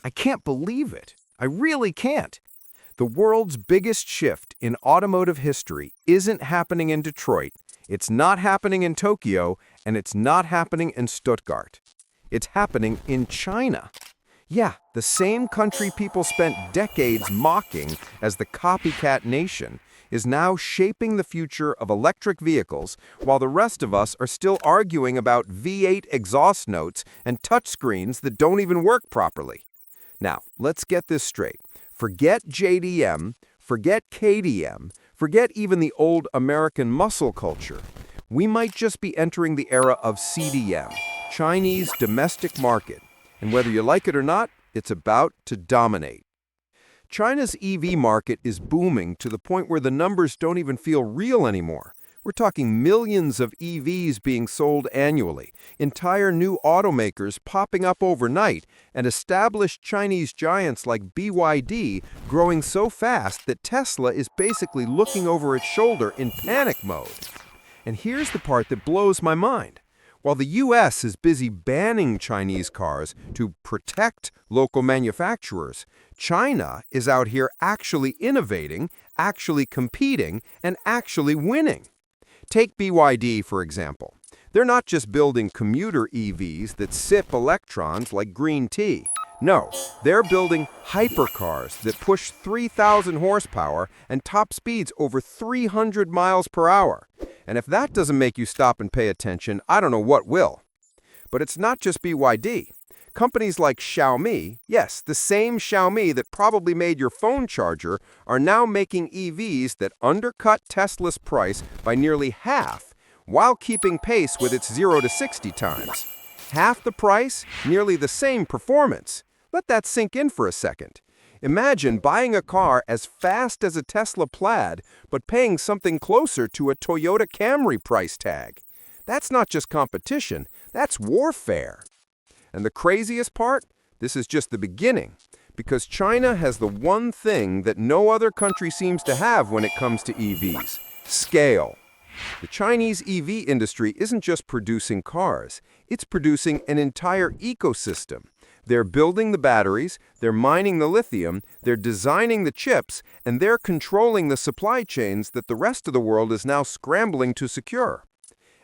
I can't believe it. I really can't. The world's biggest shift in automotive history isn't happening in Detroit, it's not happening in Tokyo, and it's not happening in Stuttgart. It's happening in China. Yeah, the same country people spent decades mocking as the copycat nation is now shaping the future of electric vehicles while the rest of us are still arguing about V8 exhaust notes and touchscreens that don't even work properly. Now, let's get this straight. Forget JDM, forget KDM, forget even the old American muscle culture. We might just be entering the era of CDM, Chinese domestic market. And whether you like it or not, it's about to dominate. China's EV market is booming to the point where the numbers don't even feel real anymore. We're talking millions of EVs being sold annually, entire new automakers popping up overnight, and established Chinese giants like BYD growing so fast that Tesla is basically looking over its shoulder in panic mode. And here's the part that blows my mind. While the US is busy banning Chinese cars to protect local manufacturers, China is out here actually innovating, actually competing, and actually winning. Take BYD, for example. They're not just building commuter EVs that sip electrons like green tea. No, they're building hypercars that push 3,000 horsepower and top speeds over 300 miles per hour. And if that doesn't make you stop and pay attention, I don't know what will. But it's not just BYD. Companies like Xiaomi, yes, the same Xiaomi that probably made your phone charger, are now making EVs that undercut Tesla's price by nearly half, while keeping pace with its 0 to 60 times. Half the price, nearly the same performance. Let that sink in for a second. Imagine buying a car as fast as a Tesla Plaid, but paying something closer to a Toyota Camry price tag. That's not just competition, that's warfare. And the craziest part? This is just the beginning, because China has the one thing that no other country seems to have when it comes to EVs: scale. The Chinese EV industry isn't just producing cars, it's producing an entire ecosystem. They're building the batteries, they're mining the lithium, they're designing the chips, and they're controlling the supply chains that the rest of the world is now scrambling to secure.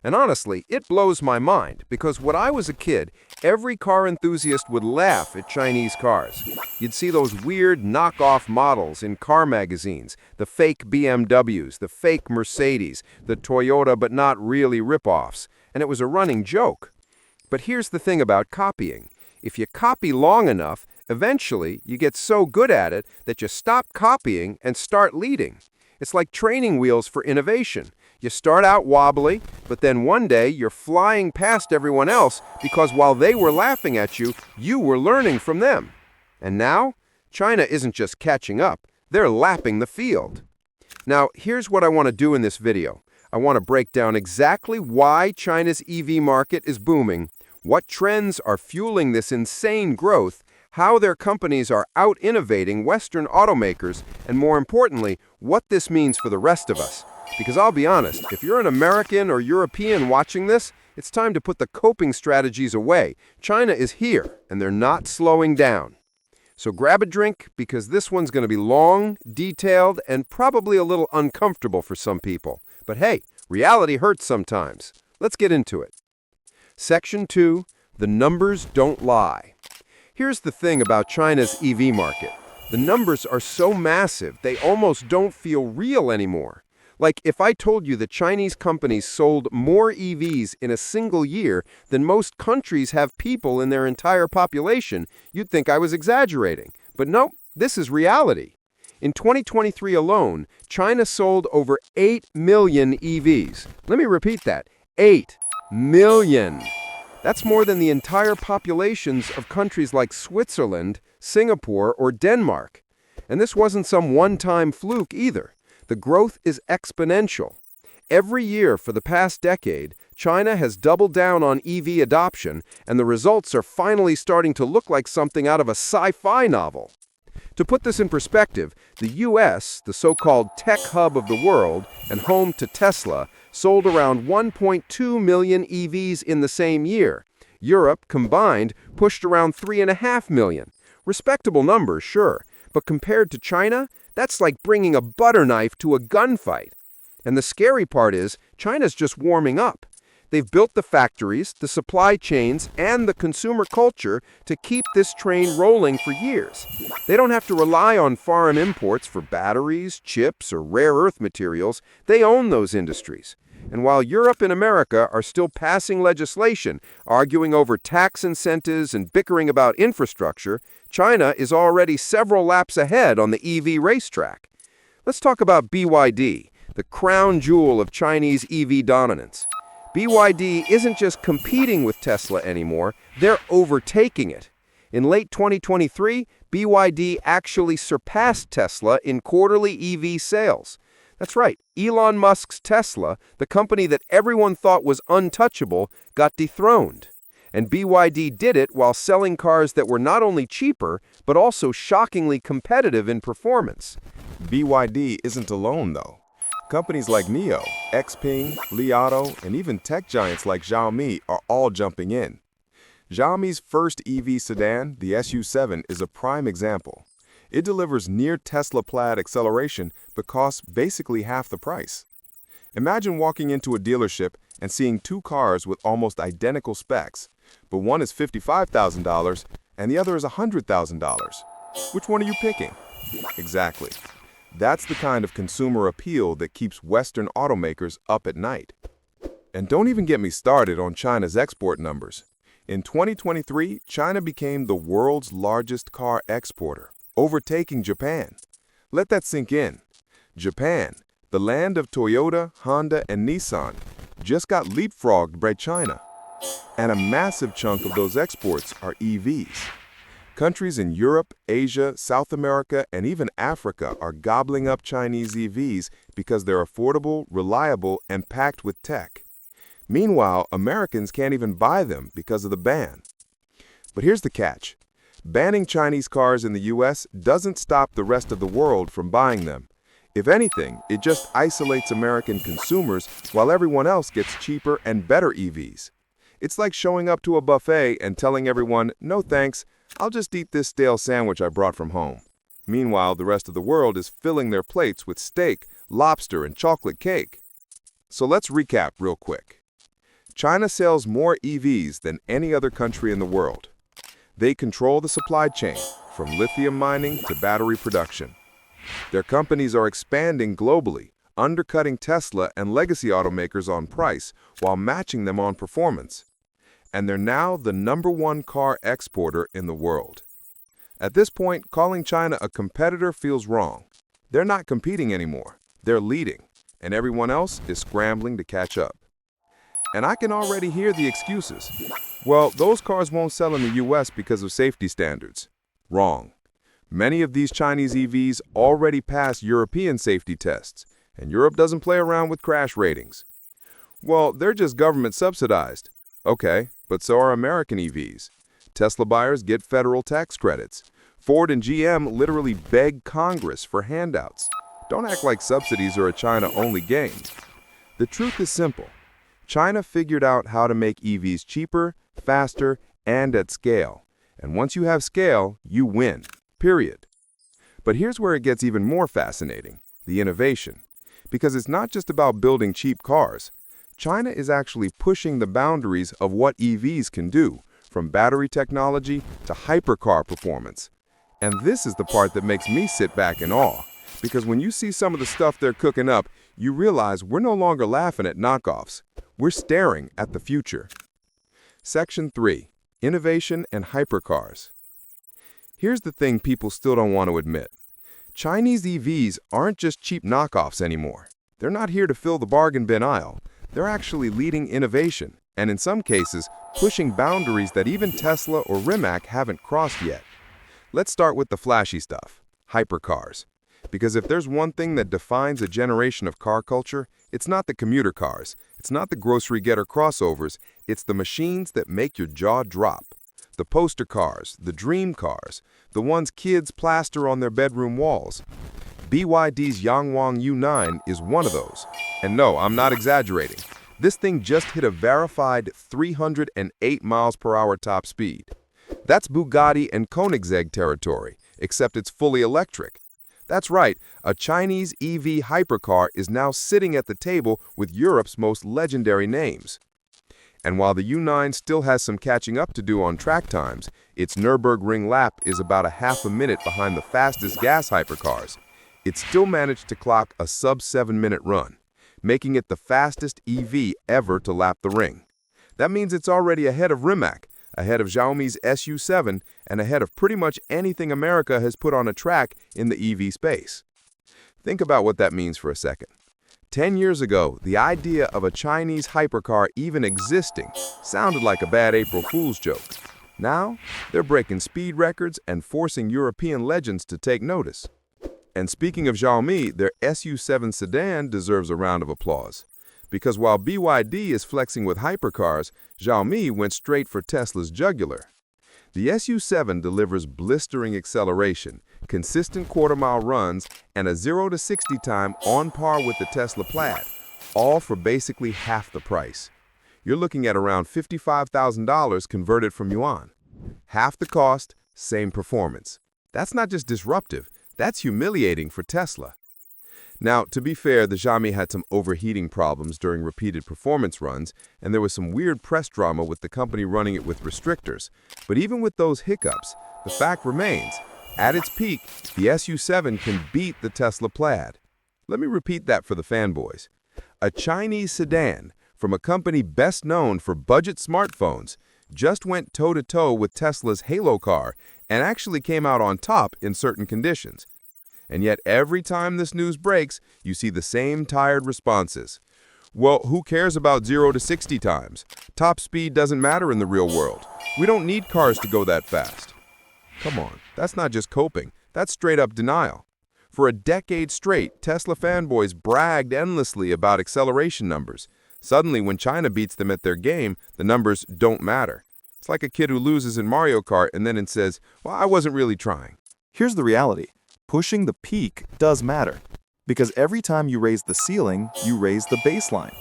And honestly, it blows my mind, because when I was a kid, every car enthusiast would laugh at Chinese cars. You'd see those weird knockoff models in car magazines, the fake BMWs, the fake Mercedes, the Toyota but not really rip-offs, and it was a running joke. But here's the thing about copying. If you copy long enough, eventually you get so good at it that you stop copying and start leading. It's like training wheels for innovation. You start out wobbly, but then one day you're flying past everyone else because while they were laughing at you, you were learning from them. And now, China isn't just catching up, they're lapping the field. Now, here's what I want to do in this video. I want to break down exactly why China's EV market is booming, what trends are fueling this insane growth, how their companies are out-innovating Western automakers, and more importantly, what this means for the rest of us. Because I'll be honest, if you're an American or European watching this, it's time to put the coping strategies away. China is here, and they're not slowing down. So grab a drink, because this one's going to be long, detailed, and probably a little uncomfortable for some people. But hey, reality hurts sometimes. Let's get into it. Section 2, the numbers don't lie. Here's the thing about China's EV market. The numbers are so massive, they almost don't feel real anymore. Like if I told you that Chinese companies sold more EVs in a single year than most countries have people in their entire population, you'd think I was exaggerating. But nope, this is reality. In 2023 alone, China sold over 8 million EVs. Let me repeat that, 8 million. That's more than the entire populations of countries like Switzerland, Singapore, or Denmark. And this wasn't some one-time fluke either. The growth is exponential. Every year for the past decade, China has doubled down on EV adoption, and the results are finally starting to look like something out of a sci-fi novel. To put this in perspective, the US, the so-called tech hub of the world and home to Tesla, sold around 1.2 million EVs in the same year. Europe, combined, pushed around 3.5 million. Respectable numbers, sure, but compared to China, that's like bringing a butter knife to a gunfight. And the scary part is, China's just warming up. They've built the factories, the supply chains, and the consumer culture to keep this train rolling for years. They don't have to rely on foreign imports for batteries, chips, or rare earth materials. They own those industries. And while Europe and America are still passing legislation, arguing over tax incentives and bickering about infrastructure, China is already several laps ahead on the EV racetrack. Let's talk about BYD, the crown jewel of Chinese EV dominance. BYD isn't just competing with Tesla anymore, they're overtaking it. In late 2023, BYD actually surpassed Tesla in quarterly EV sales. That's right, Elon Musk's Tesla, the company that everyone thought was untouchable, got dethroned. And BYD did it while selling cars that were not only cheaper, but also shockingly competitive in performance. BYD isn't alone, though. Companies like NIO, Xpeng, Li Auto, and even tech giants like Xiaomi are all jumping in. Xiaomi's first EV sedan, the SU7, is a prime example. It delivers near Tesla-plaid acceleration but costs basically half the price. Imagine walking into a dealership and seeing two cars with almost identical specs, but one is $55,000 and the other is $100,000. Which one are you picking? Exactly. That's the kind of consumer appeal that keeps Western automakers up at night. And don't even get me started on China's export numbers. In 2023, China became the world's largest car exporter, overtaking Japan. Let that sink in. Japan, the land of Toyota, Honda, and Nissan, just got leapfrogged by China. And a massive chunk of those exports are EVs. Countries in Europe, Asia, South America, and even Africa are gobbling up Chinese EVs because they're affordable, reliable, and packed with tech. Meanwhile, Americans can't even buy them because of the ban. But here's the catch. Banning Chinese cars in the US doesn't stop the rest of the world from buying them. If anything, it just isolates American consumers while everyone else gets cheaper and better EVs. It's like showing up to a buffet and telling everyone, "No thanks, I'll just eat this stale sandwich I brought from home." Meanwhile, the rest of the world is filling their plates with steak, lobster, and chocolate cake. So let's recap real quick. China sells more EVs than any other country in the world. They control the supply chain, from lithium mining to battery production. Their companies are expanding globally, undercutting Tesla and legacy automakers on price while matching them on performance. And they're now the #1 car exporter in the world. At this point, calling China a competitor feels wrong. They're not competing anymore. They're leading, and everyone else is scrambling to catch up. And I can already hear the excuses. Well, those cars won't sell in the US because of safety standards. Wrong. Many of these Chinese EVs already pass European safety tests, and Europe doesn't play around with crash ratings. Well, they're just government subsidized. Okay, but so are American EVs. Tesla buyers get federal tax credits. Ford and GM literally beg Congress for handouts. Don't act like subsidies are a China-only game. The truth is simple. China figured out how to make EVs cheaper, faster, and at scale. And once you have scale, you win. Period. But here's where it gets even more fascinating, the innovation. Because it's not just about building cheap cars. China is actually pushing the boundaries of what EVs can do, from battery technology to hypercar performance. And this is the part that makes me sit back in awe, because when you see some of the stuff they're cooking up, you realize we're no longer laughing at knockoffs. We're staring at the future. Section 3. Innovation and hypercars. Here's the thing people still don't want to admit. Chinese EVs aren't just cheap knockoffs anymore. They're not here to fill the bargain bin aisle. They're actually leading innovation, and in some cases, pushing boundaries that even Tesla or Rimac haven't crossed yet. Let's start with the flashy stuff, hypercars. Because if there's one thing that defines a generation of car culture, it's not the commuter cars, it's not the grocery getter crossovers, it's the machines that make your jaw drop. The poster cars, the dream cars, the ones kids plaster on their bedroom walls. BYD's Yangwang U9 is one of those. And no, I'm not exaggerating. This thing just hit a verified 308 miles per hour top speed. That's Bugatti and Koenigsegg territory, except it's fully electric. That's right, a Chinese EV hypercar is now sitting at the table with Europe's most legendary names. And while the U9 still has some catching up to do on track times, its Nürburgring lap is about a half a minute behind the fastest gas hypercars. It still managed to clock a sub-7-minute run, making it the fastest EV ever to lap the ring. That means it's already ahead of Rimac, ahead of Xiaomi's SU7, and ahead of pretty much anything America has put on a track in the EV space. Think about what that means for a second. 10 years ago, the idea of a Chinese hypercar even existing sounded like a bad April Fool's joke. Now, they're breaking speed records and forcing European legends to take notice. And speaking of Xiaomi, their SU7 sedan deserves a round of applause. Because while BYD is flexing with hypercars, Xiaomi went straight for Tesla's jugular. The SU7 delivers blistering acceleration, consistent quarter-mile runs, and a 0 to 60 time on par with the Tesla Plaid, all for basically half the price. You're looking at around $55,000 converted from yuan. Half the cost, same performance. That's not just disruptive, that's humiliating for Tesla. Now, to be fair, the Xiaomi had some overheating problems during repeated performance runs, and there was some weird press drama with the company running it with restrictors. But even with those hiccups, the fact remains, at its peak, the SU7 can beat the Tesla Plaid. Let me repeat that for the fanboys. A Chinese sedan from a company best known for budget smartphones just went toe-to-toe with Tesla's Halo car and actually came out on top in certain conditions. And yet every time this news breaks, you see the same tired responses. Well, who cares about 0 to 60 times? Top speed doesn't matter in the real world. We don't need cars to go that fast. Come on, that's not just coping, that's straight-up denial. For a decade straight, Tesla fanboys bragged endlessly about acceleration numbers. Suddenly, when China beats them at their game, the numbers don't matter. It's like a kid who loses in Mario Kart and then says, well, I wasn't really trying. Here's the reality. Pushing the peak does matter, because every time you raise the ceiling, you raise the baseline.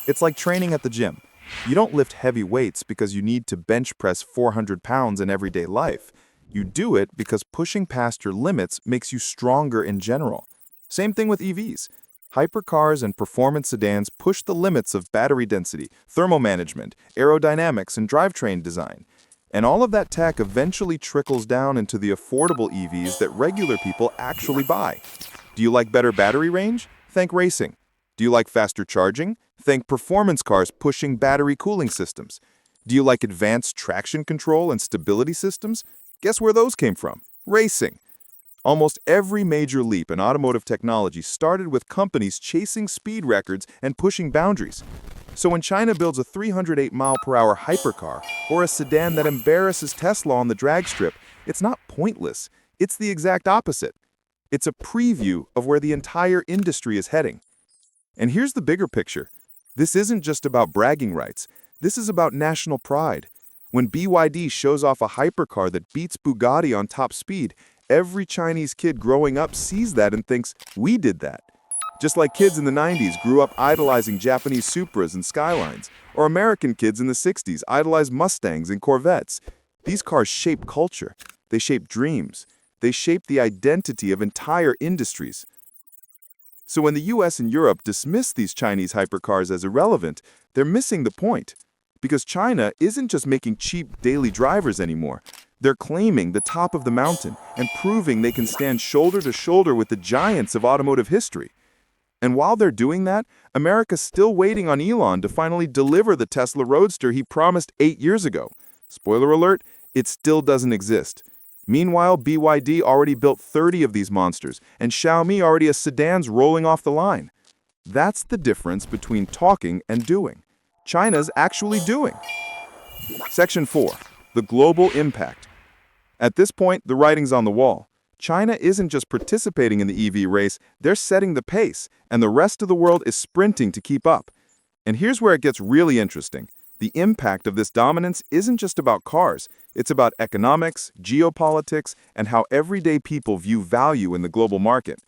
It's like training at the gym. You don't lift heavy weights because you need to bench press 400 pounds in everyday life. You do it because pushing past your limits makes you stronger in general. Same thing with EVs. Hypercars and performance sedans push the limits of battery density, thermal management, aerodynamics, and drivetrain design. And all of that tech eventually trickles down into the affordable EVs that regular people actually buy. Do you like better battery range? Think racing. Do you like faster charging? Think performance cars pushing battery cooling systems. Do you like advanced traction control and stability systems? Guess where those came from? Racing. Almost every major leap in automotive technology started with companies chasing speed records and pushing boundaries. So when China builds a 308-mile-per-hour hypercar or a sedan that embarrasses Tesla on the drag strip, it's not pointless. It's the exact opposite. It's a preview of where the entire industry is heading. And here's the bigger picture. This isn't just about bragging rights. This is about national pride. When BYD shows off a hypercar that beats Bugatti on top speed, every Chinese kid growing up sees that and thinks, we did that. Just like kids in the 90s grew up idolizing Japanese Supras and Skylines, or American kids in the 60s idolized Mustangs and Corvettes. These cars shape culture. They shape dreams. They shape the identity of entire industries. So when the US and Europe dismiss these Chinese hypercars as irrelevant, they're missing the point. Because China isn't just making cheap daily drivers anymore. They're claiming the top of the mountain and proving they can stand shoulder to shoulder with the giants of automotive history. And while they're doing that, America's still waiting on Elon to finally deliver the Tesla Roadster he promised 8 years ago. Spoiler alert, it still doesn't exist. Meanwhile, BYD already built 30 of these monsters, and Xiaomi already has sedans rolling off the line. That's the difference between talking and doing. China's actually doing. Section 4. The global impact. At this point, the writing's on the wall. China isn't just participating in the EV race, they're setting the pace, and the rest of the world is sprinting to keep up. And here's where it gets really interesting. The impact of this dominance isn't just about cars. It's about economics, geopolitics, and how everyday people view value in the global market.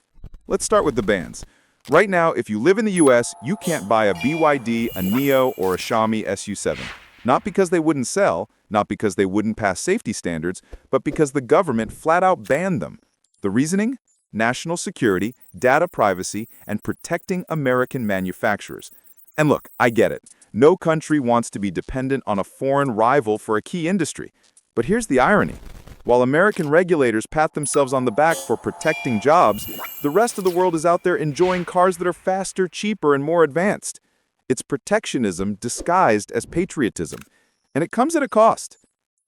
Let's start with the bans. Right now, if you live in the US, you can't buy a BYD, a NIO, or a Xiaomi SU7. Not because they wouldn't sell, not because they wouldn't pass safety standards, but because the government flat out banned them. The reasoning? National security, data privacy, and protecting American manufacturers. And look, I get it. No country wants to be dependent on a foreign rival for a key industry. But here's the irony. While American regulators pat themselves on the back for protecting jobs, the rest of the world is out there enjoying cars that are faster, cheaper, and more advanced. It's protectionism disguised as patriotism. And it comes at a cost.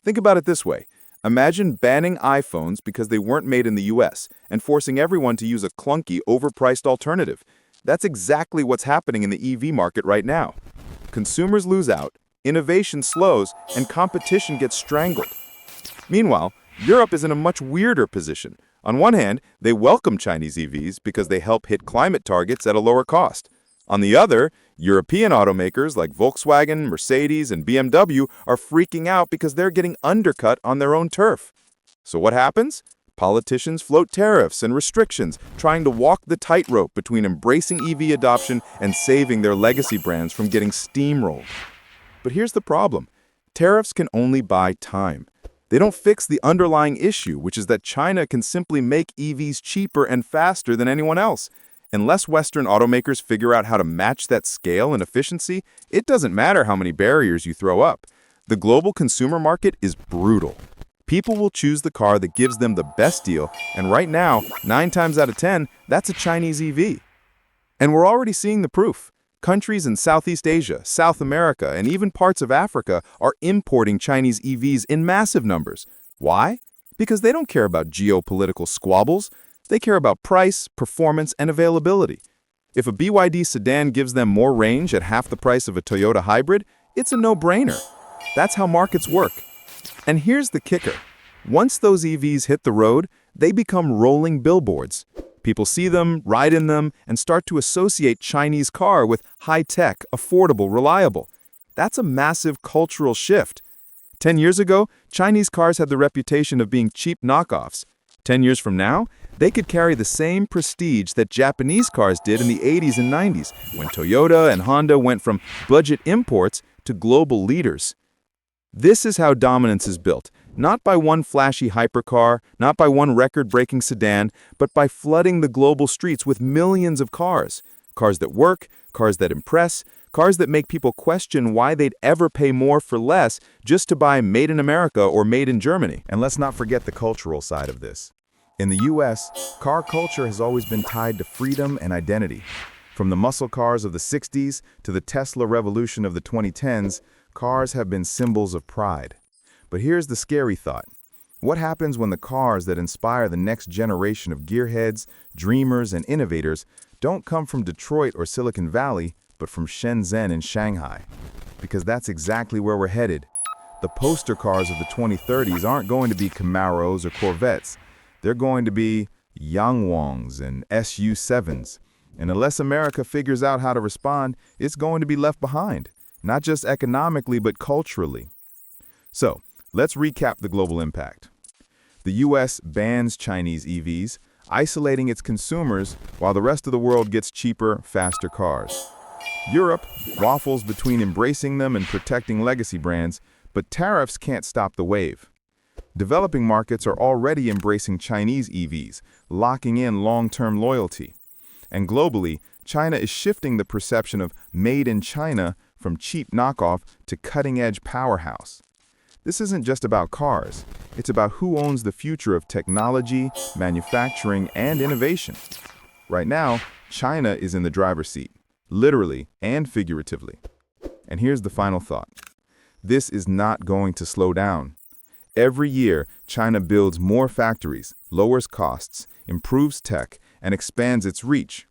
Think about it this way. Imagine banning iPhones because they weren't made in the US and forcing everyone to use a clunky, overpriced alternative. That's exactly what's happening in the EV market right now. Consumers lose out, innovation slows, and competition gets strangled. Meanwhile, Europe is in a much weirder position. On one hand, they welcome Chinese EVs because they help hit climate targets at a lower cost. On the other, European automakers like Volkswagen, Mercedes, and BMW are freaking out because they're getting undercut on their own turf. So what happens? Politicians float tariffs and restrictions, trying to walk the tightrope between embracing EV adoption and saving their legacy brands from getting steamrolled. But here's the problem. Tariffs can only buy time. They don't fix the underlying issue, which is that China can simply make EVs cheaper and faster than anyone else. Unless Western automakers figure out how to match that scale and efficiency, it doesn't matter how many barriers you throw up. The global consumer market is brutal. People will choose the car that gives them the best deal, and right now, 9 times out of 10, that's a Chinese EV. And we're already seeing the proof. Countries in Southeast Asia, South America, and even parts of Africa are importing Chinese EVs in massive numbers. Why? Because they don't care about geopolitical squabbles. They care about price, performance, and availability. If a BYD sedan gives them more range at half the price of a Toyota hybrid, it's a no-brainer. That's how markets work. And here's the kicker. Once those EVs hit the road, they become rolling billboards. People see them, ride in them, and start to associate Chinese car with high-tech, affordable, reliable. That's a massive cultural shift. 10 years ago, Chinese cars had the reputation of being cheap knockoffs. 10 years from now, they could carry the same prestige that Japanese cars did in the 80s and 90s, when Toyota and Honda went from budget imports to global leaders. This is how dominance is built, not by one flashy hypercar, not by one record-breaking sedan, but by flooding the global streets with millions of cars. Cars that work, cars that impress, cars that make people question why they'd ever pay more for less just to buy made in America or made in Germany. And let's not forget the cultural side of this. In the US, car culture has always been tied to freedom and identity. From the muscle cars of the 60s to the Tesla revolution of the 2010s, cars have been symbols of pride. But here's the scary thought. What happens when the cars that inspire the next generation of gearheads, dreamers, and innovators don't come from Detroit or Silicon Valley, but from Shenzhen and Shanghai? Because that's exactly where we're headed. The poster cars of the 2030s aren't going to be Camaros or Corvettes. They're going to be Yangwangs and SU7s. And unless America figures out how to respond, it's going to be left behind. Not just economically, but culturally. So, let's recap the global impact. The US bans Chinese EVs, isolating its consumers while the rest of the world gets cheaper, faster cars. Europe waffles between embracing them and protecting legacy brands, but tariffs can't stop the wave. Developing markets are already embracing Chinese EVs, locking in long-term loyalty. And globally, China is shifting the perception of made in China from cheap knockoff to cutting-edge powerhouse. This isn't just about cars. It's about who owns the future of technology, manufacturing, and innovation. Right now, China is in the driver's seat, literally and figuratively. And here's the final thought. This is not going to slow down. Every year, China builds more factories, lowers costs, improves tech, and expands its reach.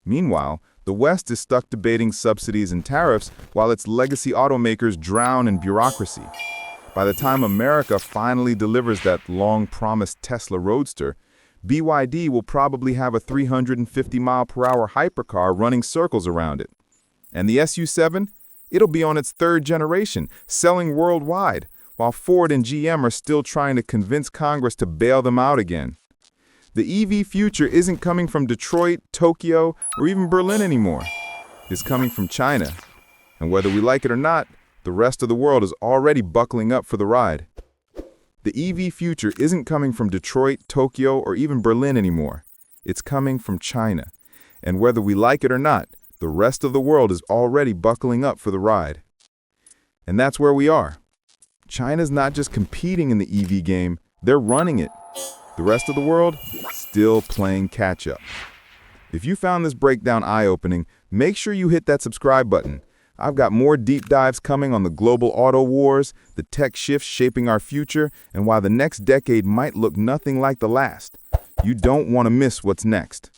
Meanwhile, the West is stuck debating subsidies and tariffs while its legacy automakers drown in bureaucracy. By the time America finally delivers that long-promised Tesla Roadster, BYD will probably have a 350-mile-per-hour hypercar running circles around it. And the SU7? It'll be on its 3rd generation, selling worldwide, while Ford and GM are still trying to convince Congress to bail them out again. The EV future isn't coming from Detroit, Tokyo, or even Berlin anymore. It's coming from China. And whether we like it or not, The rest of the world is already buckling up for the ride. The EV future isn't coming from Detroit, Tokyo, or even Berlin anymore. It's coming from China. And whether we like it or not, the rest of the world is already buckling up for the ride. And that's where we are. China's not just competing in the EV game, they're running it. The rest of the world, still playing catch-up. If you found this breakdown eye-opening, make sure you hit that subscribe button. I've got more deep dives coming on the global auto wars, the tech shifts shaping our future, and why the next decade might look nothing like the last. You don't want to miss what's next.